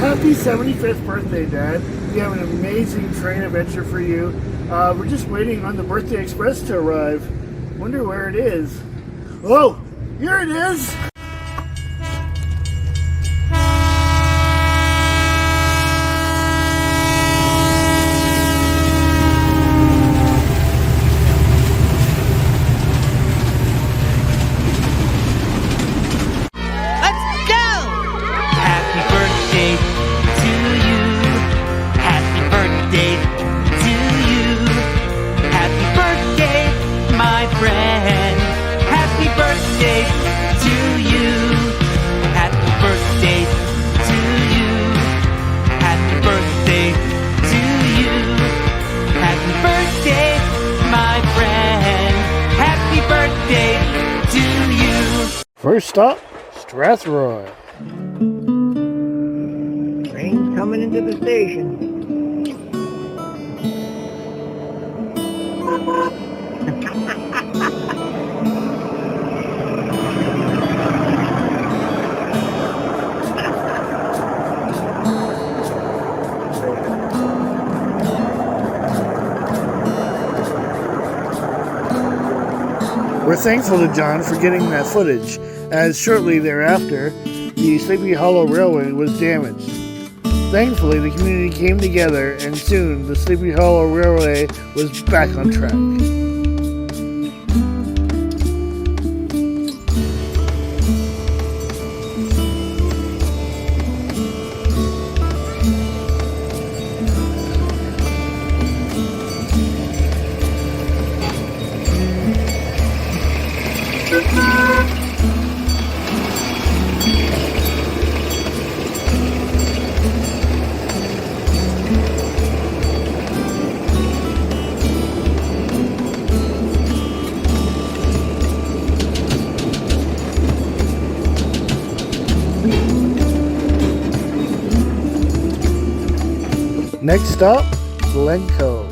Happy 75th birthday, Dad. We have an amazing train adventure for you. We're just waiting on the Birthday Express to arrive. Wonder where it is. Oh, here it is! First stop, Strathroy. Train's coming into the station. We're thankful to John for getting that footage, as shortly thereafter, the Sleepy Hollow Railway was damaged. Thankfully, the community came together, and soon the Sleepy Hollow Railway was back on track. Next stop, Glencoe.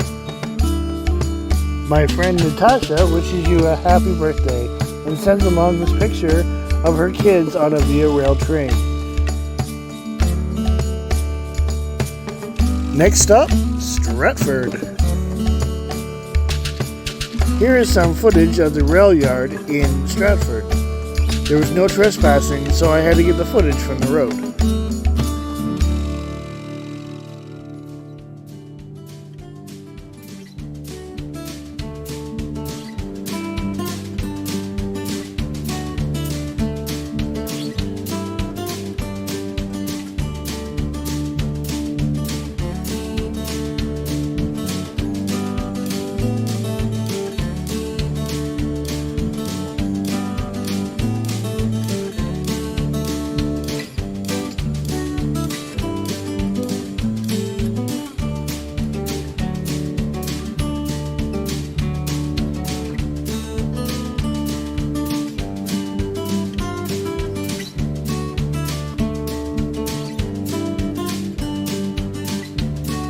My friend Natasha wishes you a happy birthday and sends along this picture of her kids on a Via Rail train. Next up, Stratford. Here is some footage of the rail yard in Stratford. There was no trespassing, so I had to get the footage from the road.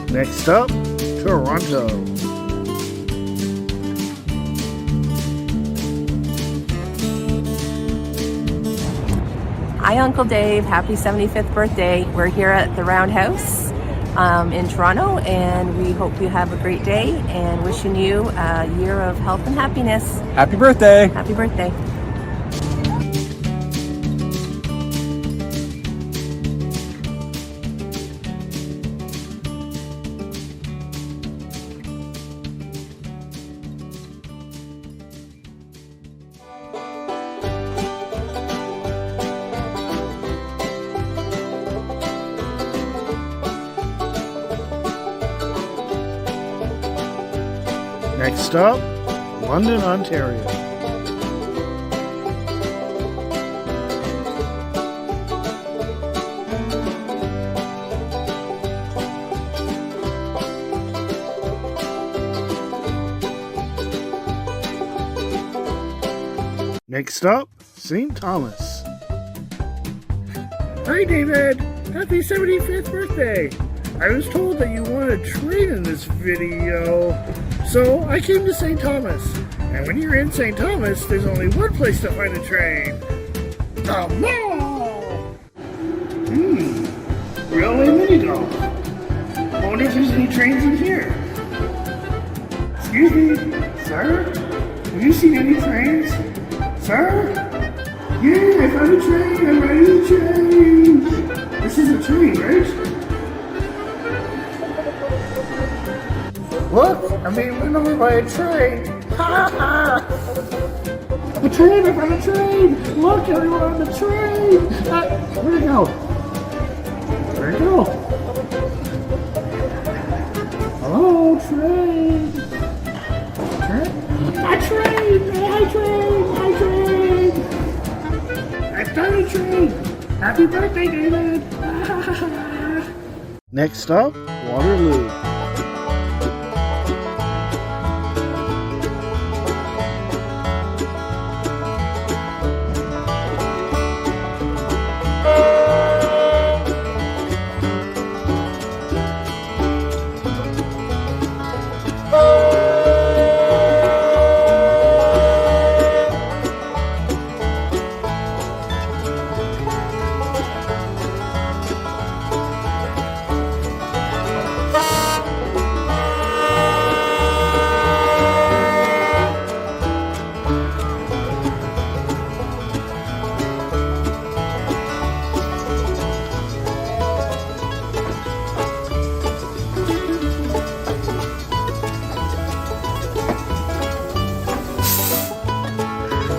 Next up, Toronto. Hi, Uncle Dave. Happy 75th birthday. We're here at the Roundhouse in Toronto, and we hope you have a great day and wishing you a year of health and happiness. Happy birthday. Happy birthday. Next stop, London, Ontario. Next stop, St. Thomas. Hi, David. Happy 75th birthday. I was told that you want a train in this video, so I came to St. Thomas. And when you're in St. Thomas, there's only one place to find a train. The mall! Really? we go. I wonder if there's any trains in here. Excuse me, sir? Have you seen any trains? Sir? Yeah, I found a train. I'm riding the train. This is a train, right? Look, I'm being run over by a train. Ha ha! A train! I found a train! Look, everyone on the train! Where'd it go? Where'd it go? Hello, train! A train! Hi, train! Hi, train! I found a train! Happy birthday, David! Next stop, Waterloo.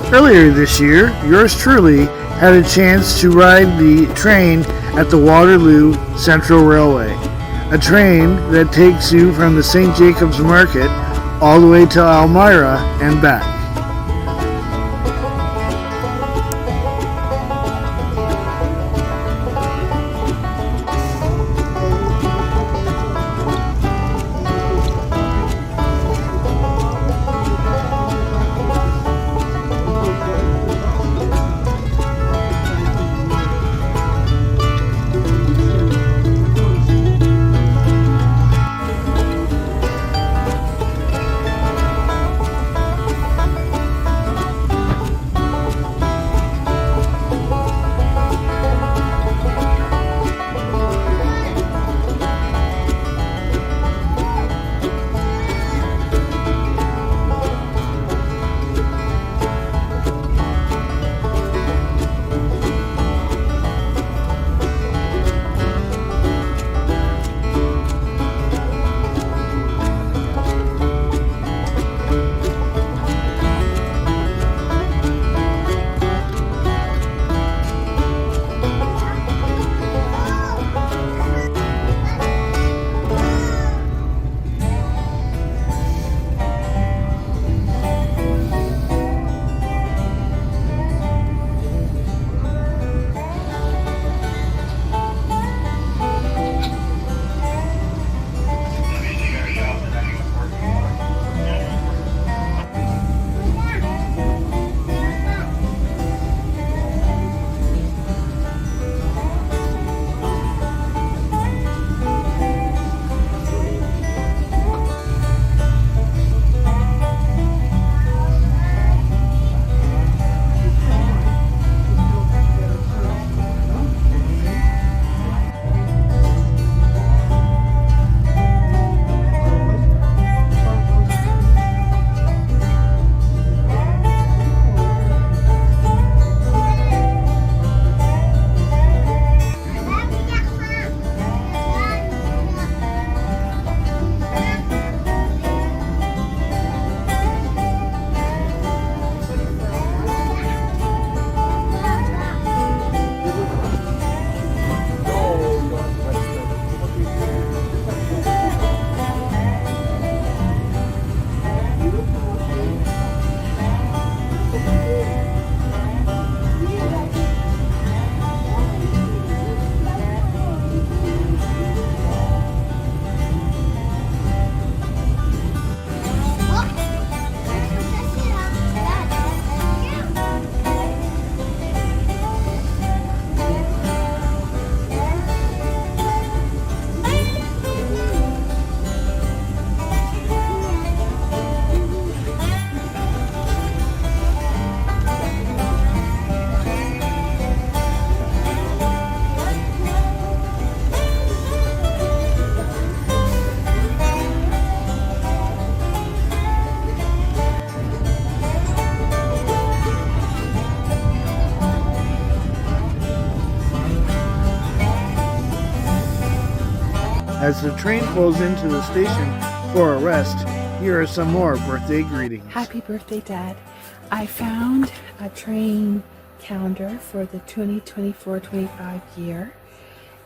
Earlier this year, yours truly had a chance to ride the train at the Waterloo Central Railway. A train that takes you from the St. Jacobs Market all the way to Elmira and back. As the train pulls into the station for a rest, here are some more birthday greetings. Happy birthday, Dad. I found a train calendar for the 2024-25 year,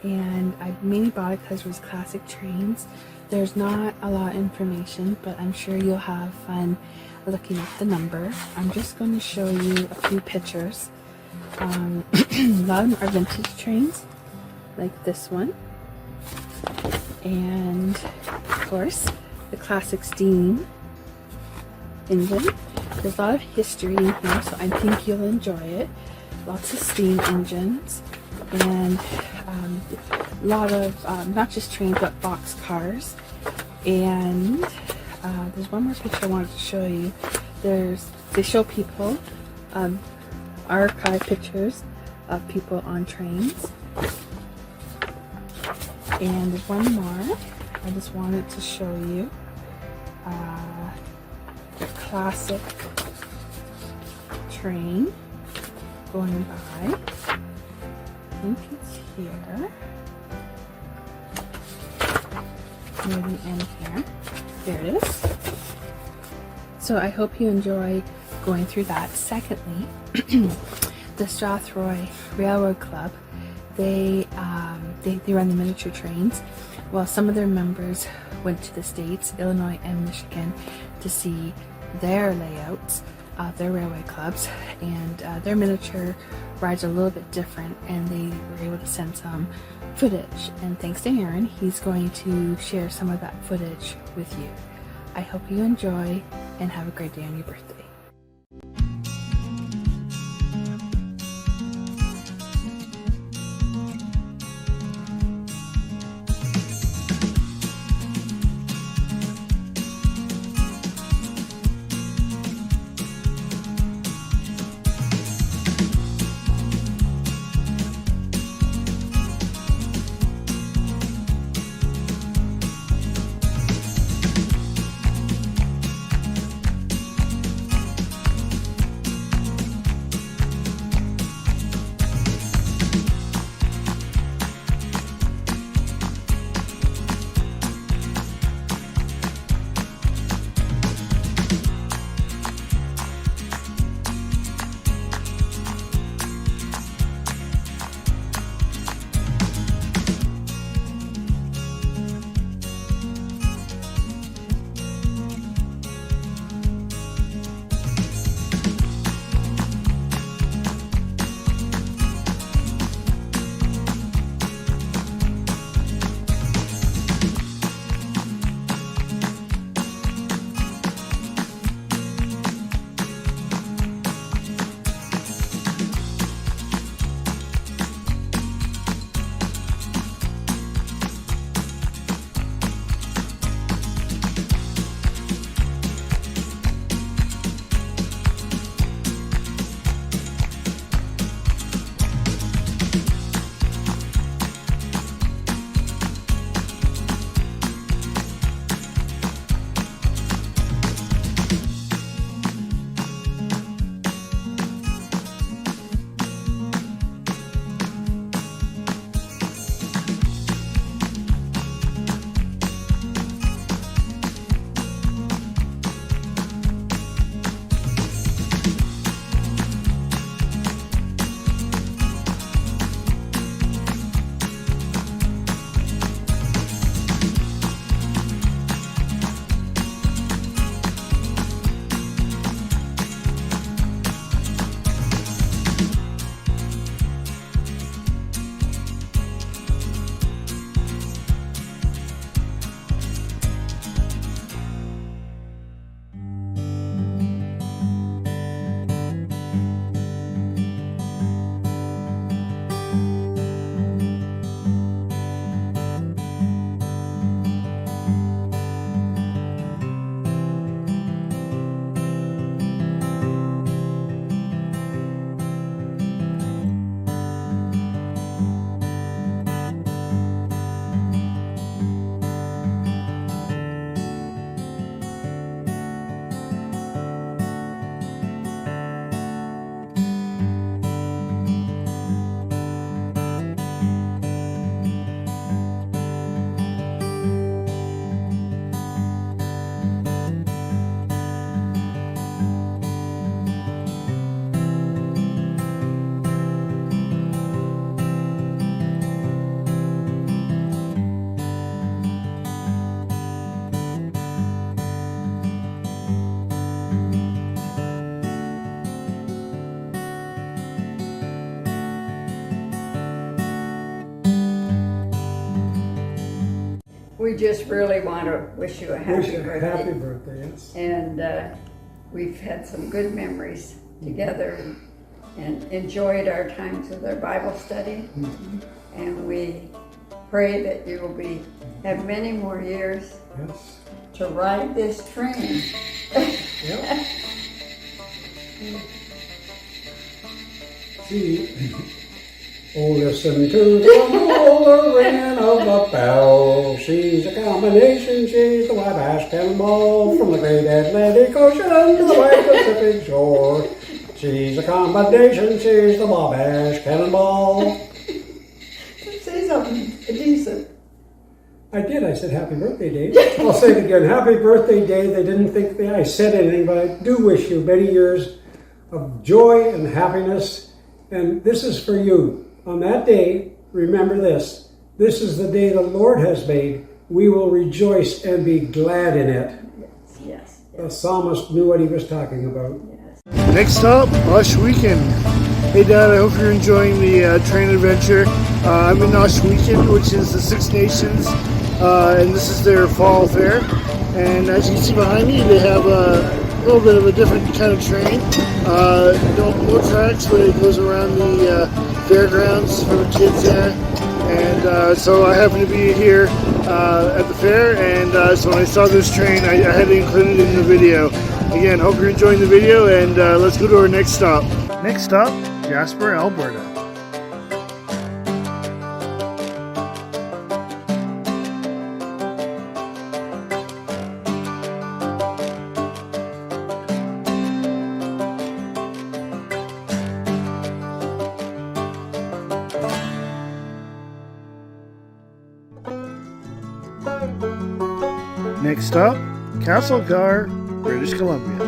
and I mainly bought it because it was classic trains. There's not a lot of information, but I'm sure you'll have fun looking at the number. I'm just going to show you a few pictures. A lot of them are vintage trains, like this one. And, of course, the classic steam engine. There's a lot of history in here, so I think you'll enjoy it. Lots of steam engines, and a lot of not just trains but box cars. And there's one more picture I wanted to show you. They show people, archive pictures of people on trains. And there's one more I just wanted to show you. The classic train going by. I think it's here. Near the end here. There it is. So I hope you enjoy going through that. Secondly, the Strathroy Railroad Club, they run the miniature trains. Well, some of their members went to the States, Illinois and Michigan, to see their layouts of their railway clubs, and their miniature rides are a little bit different, and they were able to send some footage. And thanks to Aaron, he's going to share some of that footage with you. I hope you enjoy and have a great day on your birthday. we just really want to wish you a happy birthday. Happy birthday, yes. And we've had some good memories together and enjoyed our times with our Bible study. And we pray that you will have many more years Yes. to ride this train. Yep. See, oh, listen to the roaring of the bell. She's a combination, she's the Wabash Cannonball from the great Atlantic Ocean to the wide Pacific shore. She's a combination, she's the Wabash Cannonball. Say something decent. I did, I said happy birthday, Dave. I'll say it again, happy birthday, Dave. They didn't think that I said anything, but I do wish you many years of joy and happiness. And this is for you. On that day, remember this. This is the day the Lord has made. We will rejoice and be glad in it. Yes. The psalmist knew what he was talking about. Next stop, Oshweekend. Hey Dad, I hope you're enjoying the train adventure. I'm in Oshweekend, which is the Six Nations, and this is their fall fair. And as you can see behind me, they have a little bit of a different kind of train. No tracks, but it goes around the fairgrounds for the kids there. And so I happen to be here at the fair, and so when I saw this train, I had to include it in the video. Again, hope you're enjoying the video, and let's go to our next stop. Next stop, Jasper, Alberta. Next stop, Castlegar, British Columbia.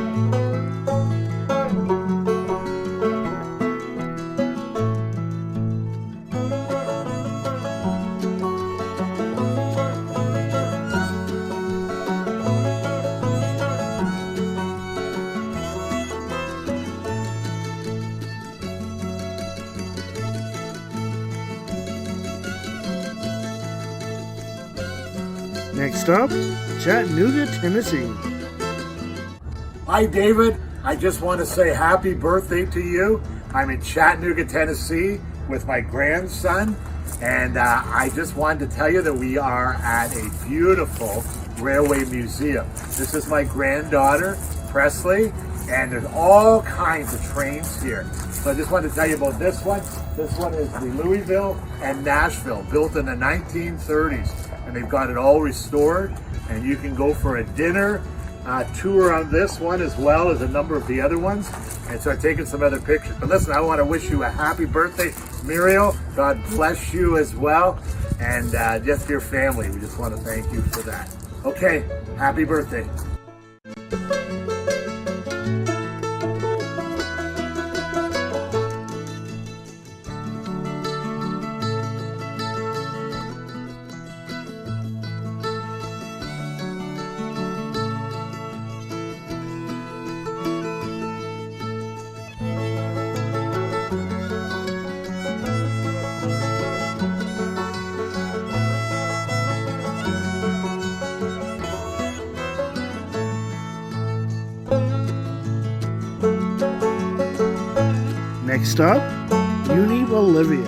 Next up, Chattanooga, Tennessee. Hi, David. I just want to say happy birthday to you. I'm in Chattanooga, Tennessee with my grandson, and I just wanted to tell you that we are at a beautiful railway museum. This is my granddaughter, Presley, and there's all kinds of trains here. So I just wanted to tell you about this one. This one is the Louisville and Nashville, built in the 1930s. And they've got it all restored, and you can go for a dinner tour on this one as well as a number of the other ones. And so I've taken some other pictures. But listen, I want to wish you a happy birthday, Muriel. God bless you as well, and just your family. We just want to thank you for that. Okay, happy birthday. Next stop, Uni, Bolivia.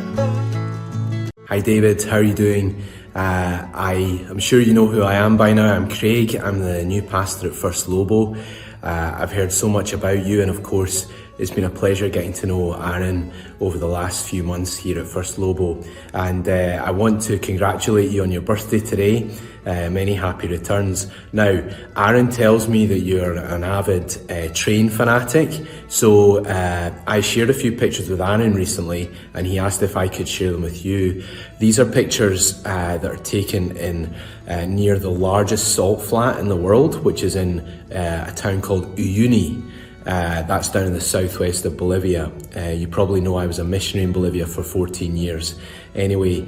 Hi David, how are you doing? I'm sure you know who I am by now. I'm Craig, I'm the new pastor at First Lobo. I've heard so much about you, and of course it's been a pleasure getting to know Aaron over the last few months here at First Lobo. And I want to congratulate you on your birthday today. Many happy returns. Now, Aaron tells me that you're an avid train fanatic, so I shared a few pictures with Aaron recently, and he asked if I could share them with you. These are pictures that are taken in near the largest salt flat in the world, which is in a town called Uyuni. That's down in the southwest of Bolivia. You probably know I was a missionary in Bolivia for 14 years. Anyway,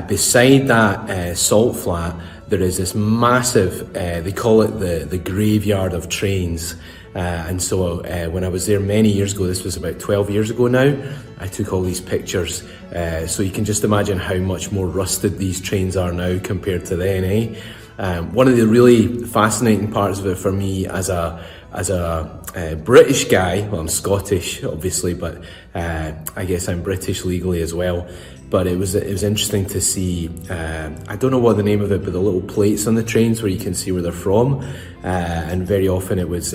beside that salt flat, there is this massive, they call it the graveyard of trains. And so when I was there many years ago, this was about 12 years ago now, I took all these pictures. So you can just imagine how much more rusted these trains are now compared to then, eh? One of the really fascinating parts of it for me as a British guy, well, I'm Scottish obviously, but I guess I'm British legally as well. But it was interesting to see, I don't know what the name of it, but the little plates on the trains where you can see where they're from. And very often it was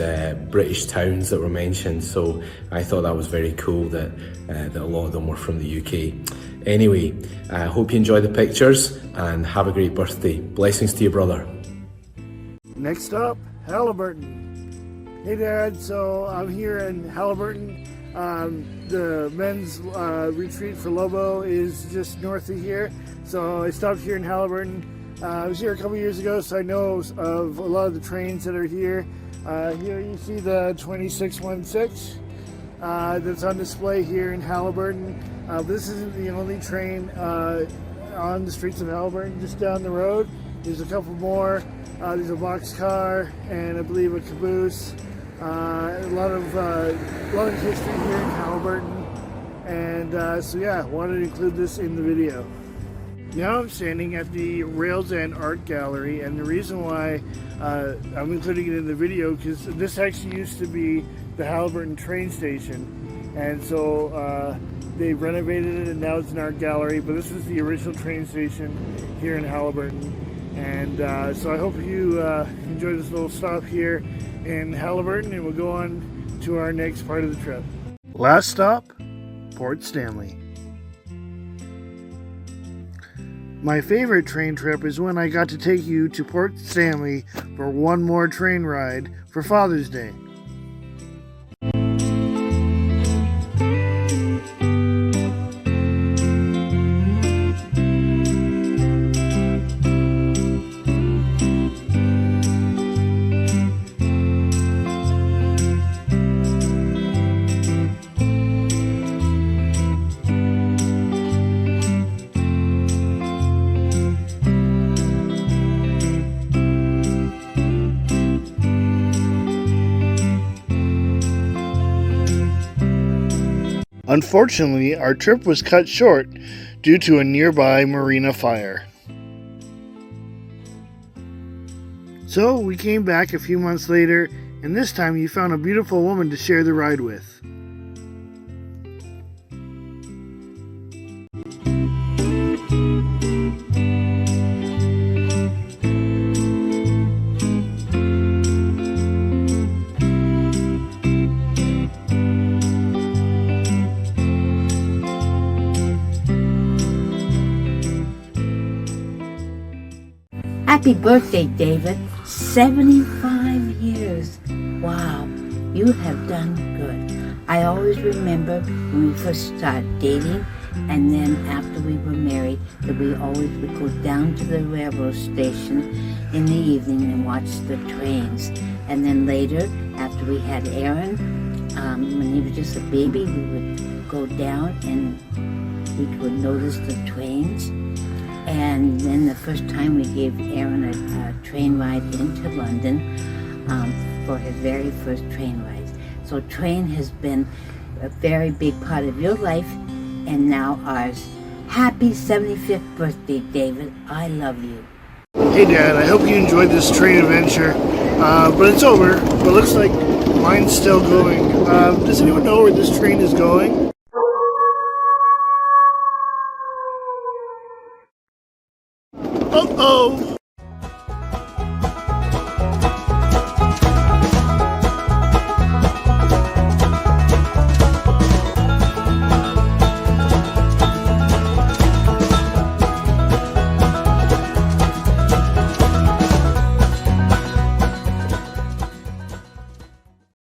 British towns that were mentioned. So I thought that was very cool that a lot of them were from the UK. Anyway, I hope you enjoy the pictures and have a great birthday. Blessings to you, brother. Next up, Halliburton. Hey Dad, so I'm here in Halliburton. The men's retreat for Lobo is just north of here, so I stopped here in Halliburton. I was here a couple years ago, so I know of a lot of the trains that are here. Here you see the 2616 that's on display here in Halliburton. This isn't the only train on the streets of Halliburton. Just down the road, there's a couple more. There's a boxcar and I believe a caboose. A lot of history here in Halliburton, and so yeah, wanted to include this in the video. Now I'm standing at the Rails End Art Gallery, and the reason why I'm including it in the video because this actually used to be the Halliburton train station, and so they renovated it and now it's an art gallery, but this is the original train station here in Halliburton. And so I hope you enjoy this little stop here in Halliburton, and we'll go on to our next part of the trip. Last stop, Port Stanley. My favorite train trip is when I got to take you to Port Stanley for one more train ride for Father's Day. Unfortunately, our trip was cut short due to a nearby marina fire. So we came back a few months later, and this time you found a beautiful woman to share the ride with. Happy birthday, David. 75 years. Wow, you have done good. I always remember when we first started dating, and then after we were married, that we always would go down to the railroad station in the evening and watch the trains. And then later, after we had Aaron, when he was just a baby, we would go down and we would notice the trains. And then the first time we gave Aaron a train ride into London for his very first train ride. So train has been a very big part of your life and now ours. Happy 75th birthday, David. I love you. Hey Dad, I hope you enjoyed this train adventure, but it's over, but looks like mine's still going. Does anyone know where this train is going? Uh-oh!